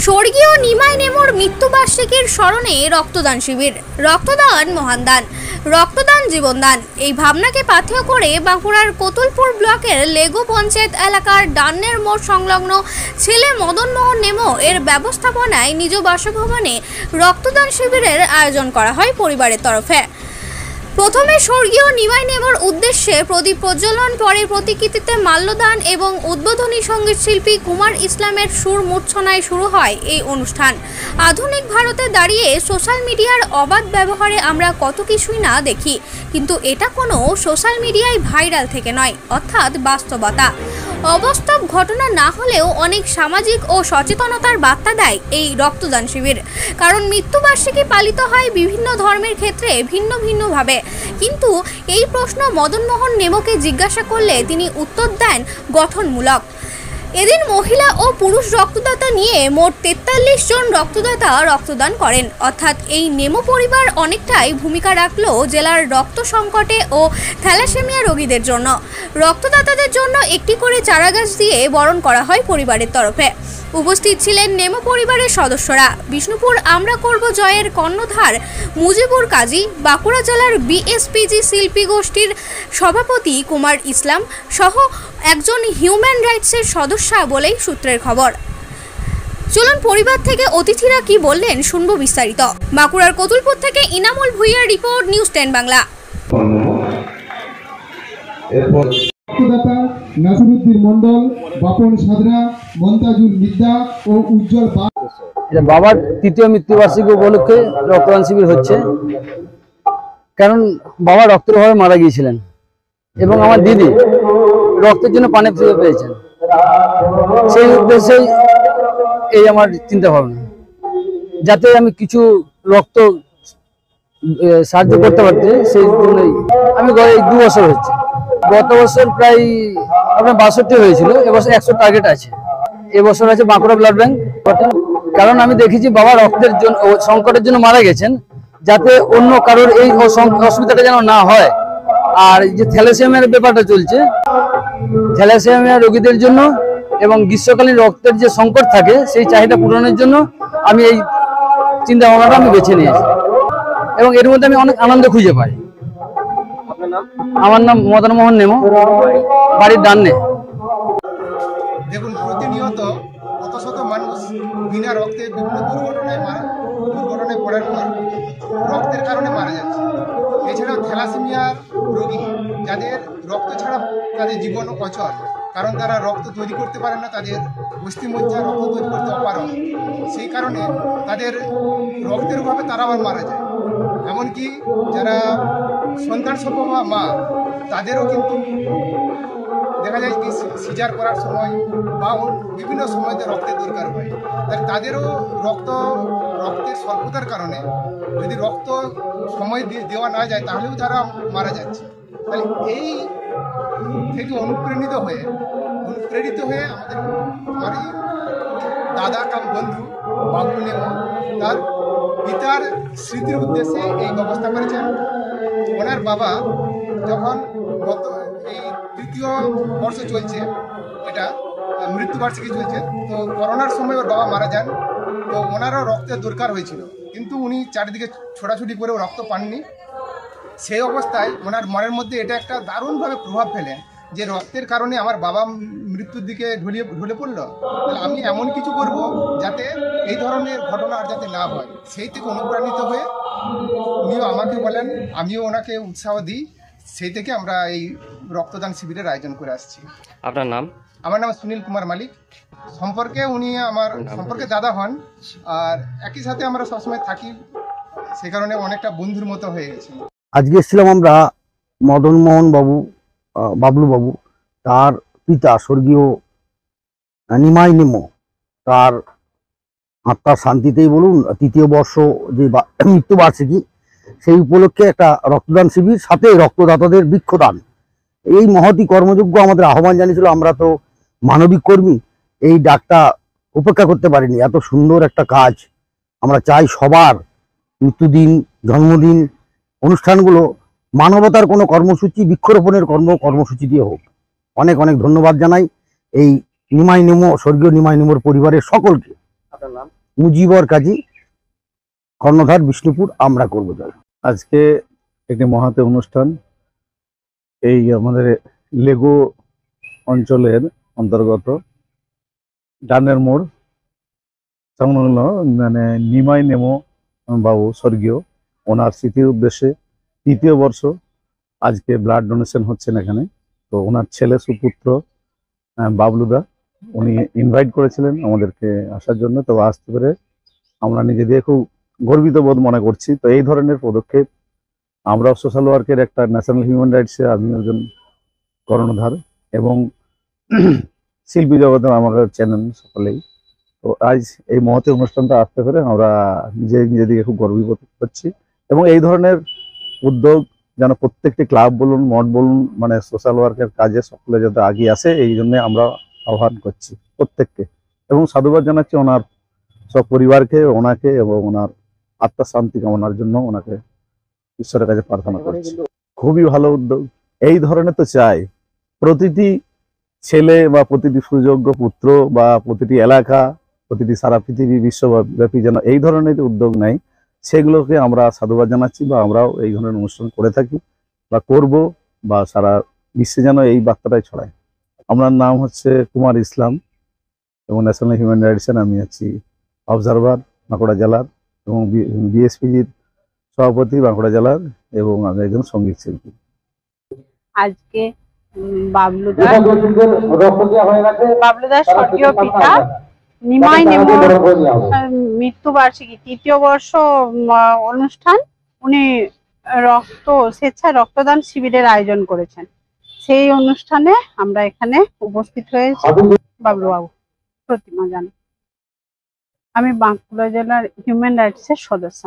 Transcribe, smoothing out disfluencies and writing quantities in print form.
স্বর্গীয় নিমাই নেমোর মৃত্যুবার্ষিকীর স্মরণে রক্তদান শিবির। রক্তদান মহান দান, রক্তদান জীবনদান, এই ভাবনাকে পাথেয় করে বাঁকুড়ার কতুলপুর ব্লকের লেগো পঞ্চায়েত এলাকার ডান্নের মোড় সংলগ্ন ছেলে মদন মোহন নেমো এর ব্যবস্থাপনায় নিজ বাসভবনে রক্তদান শিবিরের আয়োজন করা হয় পরিবারের তরফে। প্রথমে স্বর্গীয় নিমাই নেমোর উদ্দেশ্যে প্রদীপ প্রজ্বলন, পরে প্রতিকৃতিতে মাল্যদান এবং উদ্বোধনী সঙ্গীত শিল্পী কুমার ইসলামের সুর মূর্ছনায় শুরু হয় এই অনুষ্ঠান। আধুনিক ভারতে দাঁড়িয়ে সোশ্যাল মিডিয়ার অবাধ ব্যবহারে আমরা কত কিছুই না দেখি, কিন্তু এটা কোনো সোশ্যাল মিডিয়ায় ভাইরাল থেকে নয়, অর্থাৎ বাস্তবতা। অবাস্তব ঘটনা না হলেও অনেক সামাজিক ও সচেতনতার বার্তা দেয় এই রক্তদান শিবির। কারণ মৃত্যুবার্ষিকী পালিত হয় বিভিন্ন ধর্মের ক্ষেত্রে ভিন্ন ভিন্নভাবে, কিন্তু এই প্রশ্ন মদন মোহন নেমোকে জিজ্ঞাসা করলে তিনি উত্তর দেন গঠনমূলক। এদিন মহিলা ও পুরুষ রক্তদাতা নিয়ে মোট 43 জন রক্তদাতা রক্তদান করেন। অর্থাৎ এই নেমো পরিবার অনেকটাই ভূমিকা রাখলো জেলার রক্ত সংকটে ও থ্যালাসেমিয়া রোগীদের জন্য। রক্তদাতাদের জন্য একটি করে চারাগাছ দিয়ে বরণ করা হয় পরিবারের তরফে। উপস্থিত ছিলেন নেমো পরিবারের সদস্যরা বিষ্ণুপুর আমরা করব জয়ের কর্ণধার মুজিবুর কাজী, বাঁকুড়া জেলার বিএসপিজি শিল্পী গোষ্ঠীর সভাপতি কুমার ইসলাম সহ একজন হিউম্যান রাইটসের সদস্য বলেই সূত্রের খবর। চলুন পরিবার থেকে অতিথিরা কি বললেন শুনবো বিস্তারিত। বাঁকুড়ার কতুলপুর থেকে ইনামুল ভুইয়ার রিপোর্ট, নিউজ 10 বাংলা। নাসিরুদ্দিন মন্ডল, বাপন সাদরা, মন্তাজুল মিদ্দা ও উজ্জ্বল বাবার তৃতীয় মৃত্যুবার্ষিকী উপলক্ষে রক্তদান শিবির হচ্ছে। কারণ বাবা রক্তের অভাবে মারা গিয়েছিলেন এবং আমার দিদি রক্তের জন্য পানি ফিরে পেয়েছেন। সেই উদ্দেশ্যেই এই আমার চিন্তা ভাবনা, যাতে আমি কিছু রক্ত সাহায্য করতে পারছি। সেই জন্যই আমি এই 2 বছর হচ্ছে। গত বছর প্রায় আপনার 62 হয়েছিল, এবছর 100 টার্গেট আছে। এবছর আছে বাঁকুড়া ব্লাড ব্যাংক। কারণ আমি দেখেছি বাবা রক্তের জন্য সংকটের জন্য মারা গেছেন, যাতে অন্য কারোর এই অসুবিধাটা যেন না হয়। আর যে থ্যালাসেমিয়ার ব্যাপারটা চলছে, থ্যালাসেমিয়া রোগীদের জন্য এবং গ্রীষ্মকালীন রক্তের যে সংকট থাকে সেই চাহিদা পূরণের জন্য আমি এই চিন্তা ভাবনাটা আমি বেছে নিয়েছি এবং এর মধ্যে আমি অনেক আনন্দ খুঁজে পাই। আমার নাম মদন মোহন নেমো, বাড়ির ডান্নে। দেখুন, প্রতিনিয়ত কত শত মানুষ বিনা রক্তে বিভিন্ন দুর্ঘটনায় পড়ার পর রক্তের কারণে মারা যাচ্ছে। এছাড়াও থ্যালাসেমিয়ার রোগী যাদের রক্ত ছাড়া তাদের জীবন অচল, কারণ তারা রক্ত তৈরি করতে পারে না, তাদের অস্থিমজ্জা রক্ত তৈরি করতে অপারগ। সেই কারণে তাদের রক্তের অভাবে তারা আবার মারা যায়। এমনকি যারা সন্তান সম্ভবা মা, তাদেরও কিন্তু দেখা যায় কি সিজার করার সময় বা বিভিন্ন সময়তে রক্তের দরকার হয়। তাদেরও রক্তের স্বল্পতার কারণে যদি রক্ত সময় দেওয়া না যায় তাহলেও তারা মারা যাচ্ছে। তাহলে এই থেকে অনুপ্রাণিত হয়ে আমার এই দাদা কাম বন্ধু বাবলু নেমো তার পিতার স্মৃতির উদ্দেশ্যে এই ব্যবস্থা করেছেন। ওনার বাবা যখন এই 3য় বর্ষ চলছে, এটা মৃত্যুবার্ষিকী চলছে, তো করোনার সময় ওর বাবা মারা যান। তো ওনারও রক্তের দরকার হয়েছিল, কিন্তু উনি চারিদিকে ছোটাছুটি করে রক্ত পাননি। সেই অবস্থায় ওনার মনের মধ্যে এটা একটা দারুণভাবে প্রভাব ফেলে যে রক্তের কারণে আমার বাবা মৃত্যুর দিকে ঢলে পড়লো, তাহলে আমি এমন কিছু করব যাতে এই ধরনের ঘটনা আর যাতে না হয়। সেই থেকে অনুপ্রাণিত হয়ে উনিও আমাকে বলেন, আমিও ওনাকে উৎসাহ দিই। সেই থেকে আমরা এই রক্তদান শিবিরের আয়োজন করে আসছি। আপনার নাম? আমার নাম সুনীল কুমার মালিক। সম্পর্কে উনি আমার সম্পর্কে দাদা হন, আর একই সাথে আমরা সবসময় থাকি, সে কারণে অনেকটা বন্ধুর মতো হয়ে গেছে। আজকে এসেছিলাম আমরা মদন মোহন বাবলু বাবু, তার পিতা স্বর্গীয় নিমাই নেমো, তার আত্মার শান্তিতেই বলুন 3য় বর্ষ যে মৃত্যুবার্ষিকী, সেই উপলক্ষে একটা রক্তদান শিবির, সাথে রক্তদাতাদের বৃক্ষদান, এই মহতি কর্মযোগ্য আমাদের আহ্বান জানিয়েছিল। আমরা তো মানবিক কর্মী, এই ডাকটা উপেক্ষা করতে পারিনি। এত সুন্দর একটা কাজ আমরা চাই সবার মৃত্যুদিন, জন্মদিন অনুষ্ঠানগুলো মানবতার কোনো কর্মসূচি, বৃক্ষরোপণের কর্মসূচি দিয়ে হোক। অনেক অনেক ধন্যবাদ জানাই এই নিমাই নেমো, স্বর্গীয় নিমাই নেমোর পরিবারের সকলকে। মুজিবর কাজী, কর্ণধার বিষ্ণুপুর, আমরা করব জয়। আজকে একটি মহাতে অনুষ্ঠান এই আমাদের লেগো অঞ্চলের অন্তর্গত ডানের মোড় সংলগ্ন মানে নিমাই নেমো বাবু স্বর্গীয়, ওনার স্মৃতির উদ্দেশ্যে 3য় বর্ষ আজকে ব্লাড ডোনেশন হচ্ছেন এখানে। তো ওনার ছেলে সুপুত্র বাবলুদা উনি ইনভাইট করেছিলেন আমাদেরকে আসার জন্য। তো আসতে পেরে আমরা নিজেদের খুব গর্বিত বোধ মনে করছি। তো এই ধরনের পদক্ষেপ আমরা সোশ্যাল ওয়ার্কের একটা ন্যাশনাল হিউম্যান রাইটসে আমি একজন কর্ণধার এবং শিল্পী জগতের আমাদের চ্যানেল সকলেই। তো আজ এই মহতী অনুষ্ঠানটা আসতে পেরে আমরা নিজেদিকে খুব গর্বিত করছি এবং এই ধরনের উদ্যোগ যেন প্রত্যেকটি ক্লাব বলুন, মঠ বলুন, মানে সোশ্যাল ওয়ার্কের কাজে সকলে যাতে এগিয়ে আসে এই জন্য আমরা আহ্বান করছি প্রত্যেককে এবং সাধুবাদ জানাচ্ছি ওনার সব পরিবারকে, ওনাকে এবং ওনার আত্মার শান্তি কামনার জন্য ওনাকে ঈশ্বরের কাছে প্রার্থনা করছি। খুবই ভালো উদ্যোগ। এই ধরনের তো চাই প্রতিটি ছেলে বা প্রতিটি সুযোগ্য পুত্র বা প্রতিটি এলাকা, প্রতিটি সারা পৃথিবী বিশ্বব্যাপী যেন এই ধরনের উদ্যোগ নেয়, সেগুলোকে আমরা সাধুবাদ জানাচ্ছি বা আমরাও এই ধরনের অনুষ্ঠান করে থাকি বা করব বা সারা বিশ্বে যেন এই বার্তাটাই ছড়ায়। আমার নাম হচ্ছে কুমার ইসলাম এবং ন্যাশনাল হিউম্যান রাইটসের আমি আছি অবজারভার বাঁকুড়া জেলার এবং বিএসপিজির সভাপতি বাঁকুড়া জেলার এবং আমি একজন সঙ্গীত শিল্পী। আজকে বাবলুদার স্বর্গীয় পিতা নিমাই নেমো মৃত্যুবার্ষিকী 3য় বর্ষ অনুষ্ঠান উনি স্বেচ্ছায় রক্তদান শিবিরের আয়োজন করেছেন। সেই অনুষ্ঠানে আমরা এখানে উপস্থিত হয়েছি। বাবলুবাবু প্রতিমা জান, আমি বাঁকুড়া জেলার হিউম্যান রাইটস এর সদস্য।